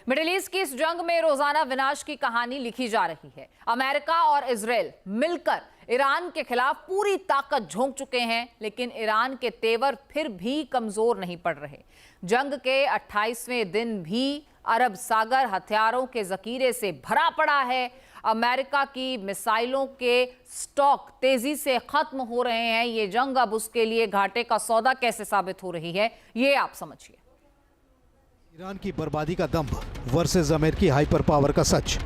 Middle east की इस जंग में रोजाना विनाश की कहानी लिखी जा रही है। अमेरिका और इजराइल मिलकर ईरान के खिलाफ पूरी ताकत झोंक चुके हैं, लेकिन ईरान के तेवर फिर भी कमजोर नहीं पड़ रहे। जंग के 28वें दिन भी अरब सागर हथियारों के जखीरे से भरा पड़ा है। अमेरिका की मिसाइलों के स्टॉक तेजी से खत्म हो रहे हैं। ये जंग अब उसके लिए घाटे का सौदा कैसे साबित हो रही है, ये आप समझिए। ईरान की बर्बादी का दंभ वर्सेस अमेरिकी हाइपर पावर का सच।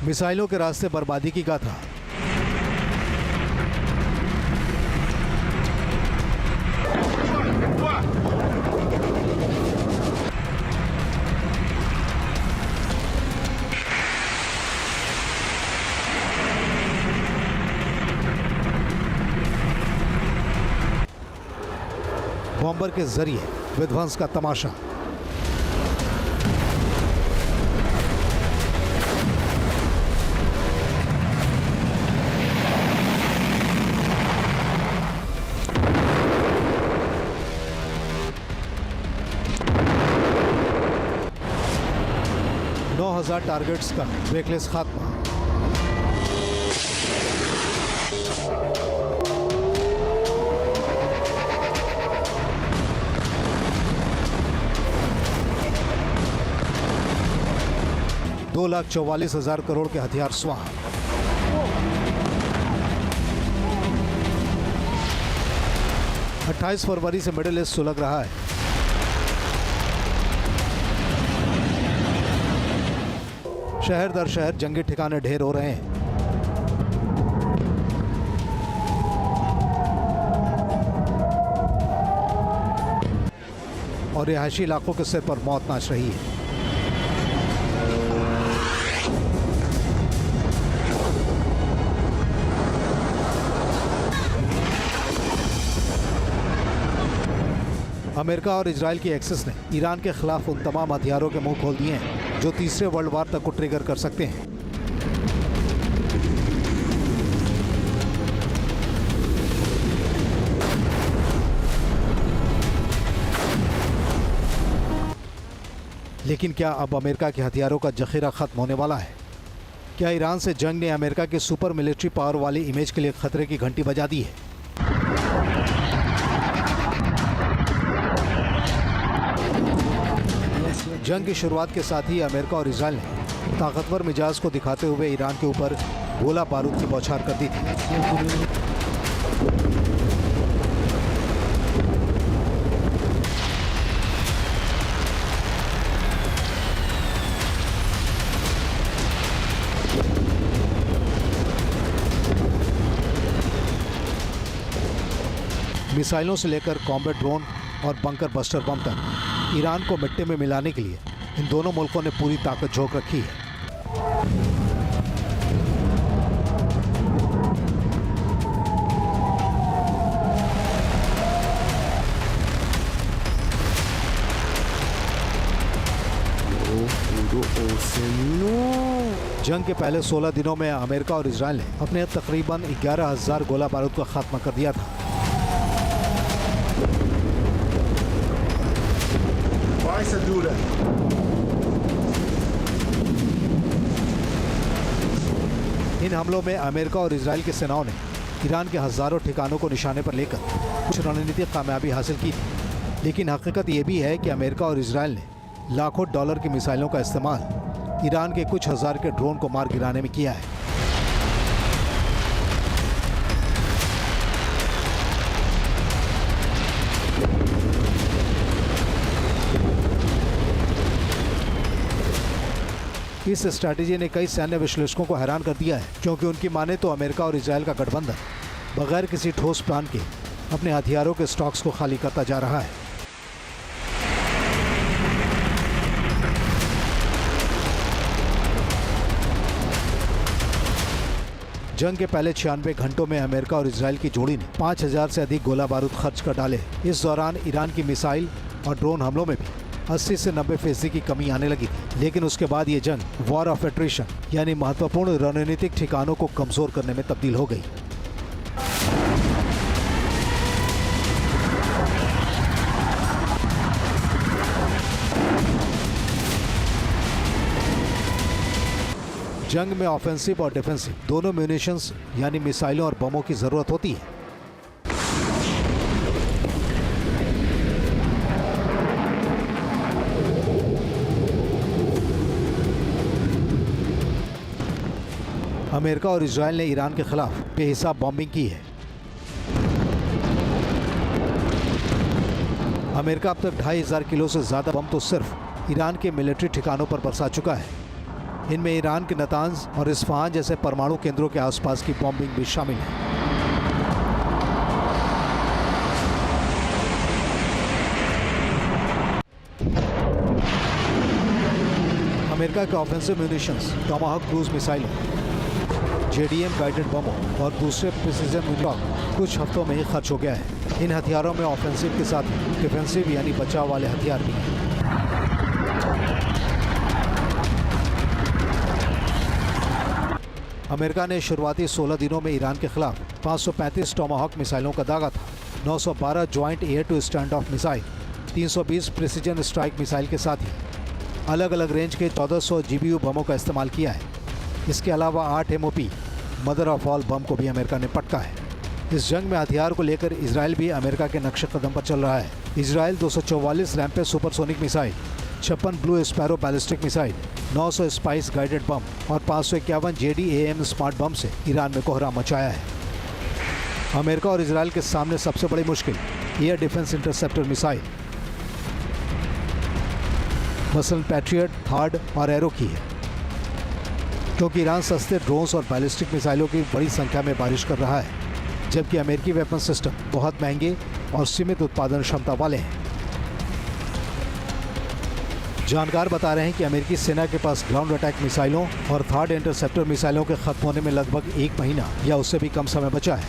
मिसाइलों के रास्ते बर्बादी की गाथा। बॉम्बर के जरिए विध्वंस का तमाशा। टारगेट्स का रेकलेस खात्मा। $2,44,000 करोड़ के हथियार स्वाह। – 28 फरवरी से मिडिल ईस्ट सुलग रहा है। शहर दर शहर जंगी ठिकाने ढेर हो रहे हैं। और रिहायशी इलाकों के सिर पर मौत नाच रही है। अमेरिका और इजराइल की एक्सिस ने ईरान के खिलाफ उन तमाम हथियारों के मुंह खोल दिए हैं जो तीसरे वर्ल्ड वार तक को ट्रिगर कर सकते हैं। लेकिन क्या अब अमेरिका के हथियारों का जखीरा खत्म होने वाला है? क्या ईरान से जंग ने अमेरिका के सुपर मिलिट्री पावर वाली इमेज के लिए खतरे की घंटी बजा दी है? जंग की शुरुआत के साथ ही अमेरिका और इजराइल ने ताकतवर मिजाज को दिखाते हुए ईरान के ऊपर गोला बारूद की बौछार कर दी थी। मिसाइलों से लेकर कॉम्बैट ड्रोन और बंकर बस्टर बम तक ईरान को मिट्टी में मिलाने के लिए इन दोनों मुल्कों ने पूरी ताकत झोंक रखी है। जंग के पहले 16 दिनों में अमेरिका और इजराइल ने अपने तकरीबन 11,000 गोला बारूद का खात्मा कर दिया था। इन हमलों में अमेरिका और इजराइल की सेनाओं ने ईरान के हजारों ठिकानों को निशाने पर लेकर कुछ रणनीतिक कामयाबी हासिल की थी। लेकिन हकीकत यह भी है कि अमेरिका और इजराइल ने लाखों डॉलर की मिसाइलों का इस्तेमाल ईरान के कुछ हजार के ड्रोन को मार गिराने में किया है। इस स्ट्रैटेजी ने कई सैन्य विश्लेषकों को हैरान कर दिया है, क्योंकि उनकी माने तो अमेरिका और इजराइल का गठबंधन बगैर किसी ठोस प्लान के अपने हथियारों के स्टॉक्स को खाली करता जा रहा है। जंग के पहले 96 घंटों में अमेरिका और इजराइल की जोड़ी ने 5000 से अधिक गोला बारूद खर्च कर डाले। इस दौरान ईरान की मिसाइल और ड्रोन हमलों में भी 80 से 90% की कमी आने लगी थी। लेकिन उसके बाद ये जंग वॉर ऑफ एट्रिशन यानी महत्वपूर्ण रणनीतिक ठिकानों को कमजोर करने में तब्दील हो गई। जंग में ऑफेंसिव और डिफेंसिव दोनों म्यूनिशंस यानी मिसाइलों और बमों की जरूरत होती है। अमेरिका और इजराइल ने ईरान के खिलाफ बेहिसाब बॉम्बिंग की है। अमेरिका अब तक 2500 किलो से ज्यादा बम तो सिर्फ ईरान के मिलिट्री ठिकानों पर बरसा चुका है। इनमें ईरान के नतांज और इस्फहान जैसे परमाणु केंद्रों के आसपास की बॉम्बिंग भी शामिल है। अमेरिका के ऑफेंसिव म्यूनिशंस, टोमाहॉक क्रूज मिसाइलों, जेडीएम गाइडेड बमों और दूसरे प्रिसीजन मिसाइल कुछ हफ्तों में ही खर्च हो गया है। इन हथियारों में ऑफेंसिव के साथ डिफेंसिव यानी बचाव वाले हथियार भी हैं। अमेरिका ने शुरुआती 16 दिनों में ईरान के खिलाफ 535 टोमाहॉक मिसाइलों का दागा था, 912 joint air to stand off missile, 320 precision strike missile के साथ ही अलग अलग रेंज के 1400 GBU बमों का इस्तेमाल किया है। इसके अलावा 8 MOP मदर ऑफ ऑल बम को भी अमेरिका ने पटका है। इस जंग में हथियार को लेकर इजराइल भी अमेरिका के नक्शे कदम पर चल रहा है। Israel 244 rampage supersonic missile, 56 blue sparrow ballistic missile, 900 spice guided bomb और 551 JDAM स्मार्ट बम से ईरान में कोहराम मचाया है। अमेरिका और इजराइल के सामने सबसे बड़ी मुश्किल एयर डिफेंस इंटरसेप्टर मिसाइल मसलन पैट्रियट, थार्ड और एरो की है, क्योंकि ईरान सस्ते ड्रोन्स और बैलिस्टिक मिसाइलों की बड़ी संख्या में बारिश कर रहा है, जबकि अमेरिकी वेपन सिस्टम बहुत महंगे और सीमित उत्पादन क्षमता वाले हैं। जानकार बता रहे हैं कि अमेरिकी सेना के पास ग्राउंड अटैक मिसाइलों और थर्ड इंटरसेप्टर मिसाइलों के खत्म होने में लगभग 1 महीना या उससे भी कम समय बचा है।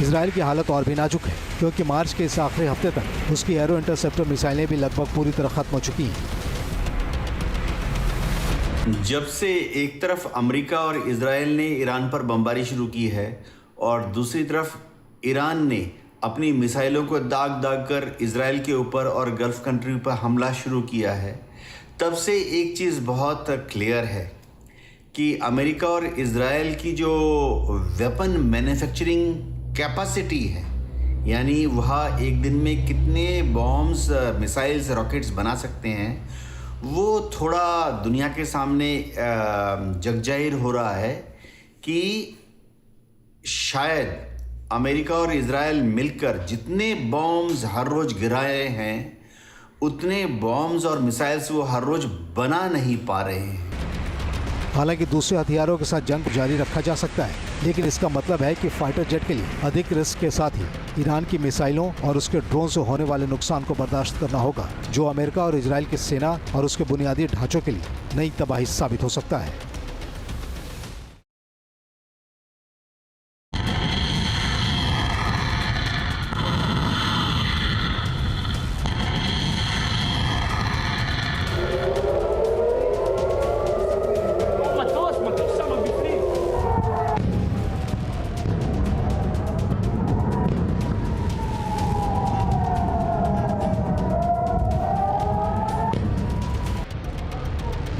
इजराइल की हालत और भी नाजुक है, क्योंकि मार्च के इस आखिरी हफ्ते तक उसकी एरो इंटरसेप्टर मिसाइलें भी लगभग पूरी तरह खत्म हो चुकी हैं। जब से एक तरफ अमेरिका और इजराइल ने ईरान पर बमबारी शुरू की है और दूसरी तरफ ईरान ने अपनी मिसाइलों को दाग दाग कर इजराइल के ऊपर और गल्फ कंट्री पर हमला शुरू किया है, तब से एक चीज़ बहुत क्लियर है कि अमेरिका और इजराइल की जो वेपन मैन्युफैक्चरिंग कैपेसिटी है, यानी वह एक दिन में कितने बॉम्ब्स, मिसाइल्स, रॉकेट्स बना सकते हैं, वो थोड़ा दुनिया के सामने जगजाहिर हो रहा है कि शायद अमेरिका और इजराइल मिलकर जितने बॉम्ब्स हर रोज़ गिराए हैं, उतने बॉम्ब्स और मिसाइल्स वो हर रोज़ बना नहीं पा रहे हैं। हालांकि दूसरे हथियारों के साथ जंग जारी रखा जा सकता है, लेकिन इसका मतलब है कि फाइटर जेट के लिए अधिक रिस्क के साथ ही ईरान की मिसाइलों और उसके ड्रोन से होने वाले नुकसान को बर्दाश्त करना होगा, जो अमेरिका और इजराइल की सेना और उसके बुनियादी ढांचों के लिए नई तबाही साबित हो सकता है।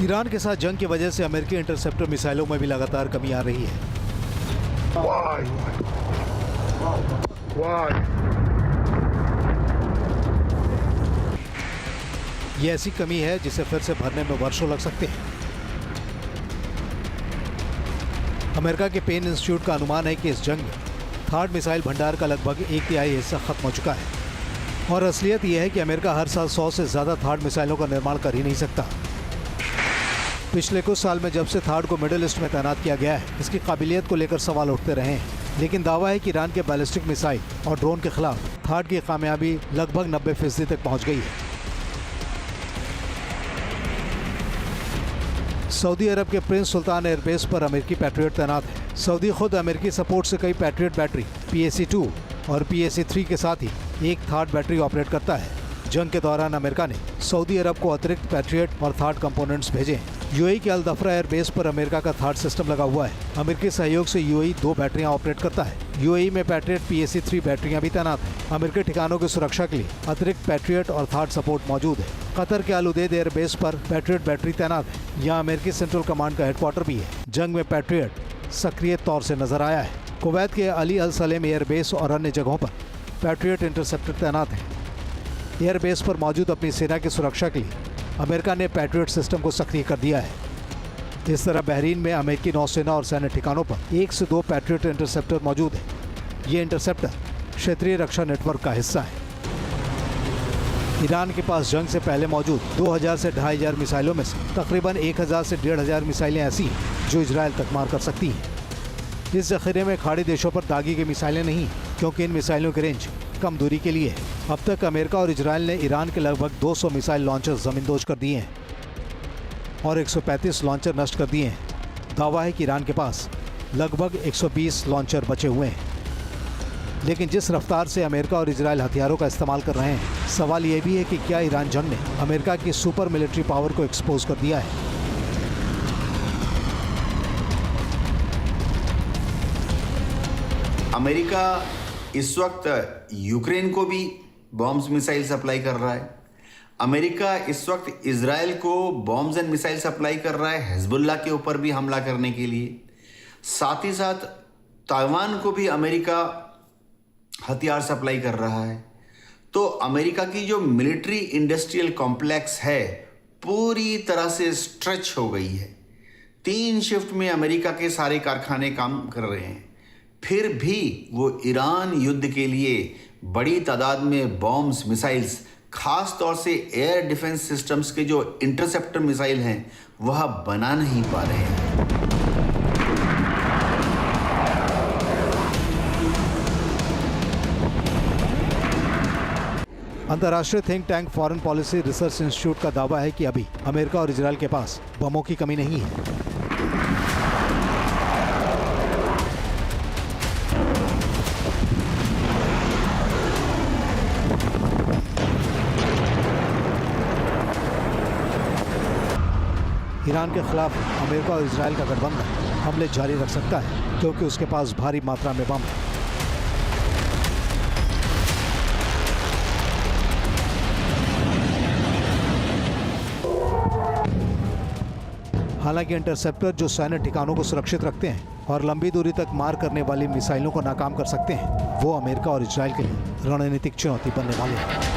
ईरान के साथ जंग की वजह से अमेरिकी इंटरसेप्टर मिसाइलों में भी लगातार कमी आ रही है। ये ऐसी कमी है जिसे फिर से भरने में वर्षों लग सकते हैं। अमेरिका के पेन इंस्टीट्यूट का अनुमान है कि इस जंग में थर्ड मिसाइल भंडार का लगभग 1/3 हिस्सा खत्म हो चुका है। और असलियत यह है कि अमेरिका हर साल 100 से ज़्यादा थर्ड मिसाइलों का निर्माण कर ही नहीं सकता। पिछले कुछ साल में जब से थर्ड को मिडिल ईस्ट में तैनात किया गया है, इसकी काबिलियत को लेकर सवाल उठते रहे हैं, लेकिन दावा है कि ईरान के बैलिस्टिक मिसाइल और ड्रोन के खिलाफ थर्ड की कामयाबी लगभग 90% तक पहुंच गई है। सऊदी अरब के प्रिंस सुल्तान एयरबेस पर अमेरिकी पैट्रियट तैनात है। सऊदी खुद अमेरिकी सपोर्ट से कई पैट्रियट बैटरी PAC-2 और PAC-3 के साथ ही एक थार्ड बैटरी ऑपरेट करता है। जंग के दौरान अमेरिका ने सऊदी अरब को अतिरिक्त पैट्रियट और थार्ड कंपोनेंट्स भेजे हैं। यूएई के अल दफरा एयरबेस पर अमेरिका का थार्ड सिस्टम लगा हुआ है। अमेरिकी सहयोग से यूएई 2 बैटरियां ऑपरेट करता है। यूएई में पैट्रियट PAC-3 बैटरियां भी तैनात हैं। अमेरिकी ठिकानों की सुरक्षा के लिए अतिरिक्त पैट्रियट और थार्ड सपोर्ट मौजूद है। कतर के अल उदैद एयरबेस पर पैट्रियट बैटरी तैनात है। यहाँ अमेरिकी सेंट्रल कमांड का हेडक्वार्टर भी है। जंग में पैट्रियट सक्रिय तौर से नजर आया है। कुवैत के अली अल सलेम एयरबेस और अन्य जगहों पर पैट्रियट इंटरसेप्टर तैनात हैं। एयरबेस पर मौजूद अपनी सेना की सुरक्षा के लिए अमेरिका ने पैट्रियट सिस्टम को सक्रिय कर दिया है। इस तरह बहरीन में अमेरिकी नौसेना और सैन्य ठिकानों पर 1 से 2 पैट्रियट इंटरसेप्टर मौजूद है। ये इंटरसेप्टर क्षेत्रीय रक्षा नेटवर्क का हिस्सा है। ईरान के पास जंग से पहले मौजूद 2000 से 2500 मिसाइलों में से तकरीबन 1000 से 1500 मिसाइलें ऐसी हैं जो इजराइल तक मार कर सकती हैं। इस जखीरे में खाड़ी देशों पर दागी की मिसाइलें नहीं, क्योंकि इन मिसाइलों की रेंज कम दूरी के लिए है। अब तक अमेरिका और इजराइल ने ईरान के लगभग 200 मिसाइल लॉन्चर जमींदोज कर दिए हैं और 135 लॉन्चर नष्ट कर दिए हैं। दावा है कि ईरान के पास लगभग 120 लॉन्चर बचे हुए हैं। लेकिन जिस रफ्तार से अमेरिका और इजराइल हथियारों का इस्तेमाल कर रहे हैं, सवाल ये भी है कि क्या ईरान जंग ने अमेरिका की सुपर मिलिट्री पावर को एक्सपोज कर दिया है। अमेरिका इस वक्त यूक्रेन को भी बॉम्ब्स मिसाइल सप्लाई कर रहा है। अमेरिका इस वक्त इजराइल को बॉम्ब्स एंड मिसाइल सप्लाई कर रहा है हिजबुल्लाह के ऊपर भी हमला करने के लिए। साथ ही साथ ताइवान को भी अमेरिका हथियार सप्लाई कर रहा है। तो अमेरिका की जो मिलिट्री इंडस्ट्रियल कॉम्प्लेक्स है पूरी तरह से स्ट्रेच हो गई है। 3 शिफ्ट में अमेरिका के सारे कारखाने काम कर रहे हैं, फिर भी वो ईरान युद्ध के लिए बड़ी तादाद में बॉम्ब्स मिसाइल्स, खास तौर से एयर डिफेंस सिस्टम्स के जो इंटरसेप्टर मिसाइल हैं वह बना नहीं पा रहे हैं। अंतर्राष्ट्रीय think tank foreign policy research institute का दावा है कि अभी अमेरिका और इजराइल के पास बमों की कमी नहीं है। ईरान के खिलाफ अमेरिका और इजराइल का गठबंधन हमले जारी रख सकता है, क्योंकि उसके पास भारी मात्रा में बम है। हालांकि इंटरसेप्टर जो सैन्य ठिकानों को सुरक्षित रखते हैं और लंबी दूरी तक मार करने वाली मिसाइलों को नाकाम कर सकते हैं, वो अमेरिका और इजराइल के लिए रणनीतिक चुनौती बनने वाले हैं।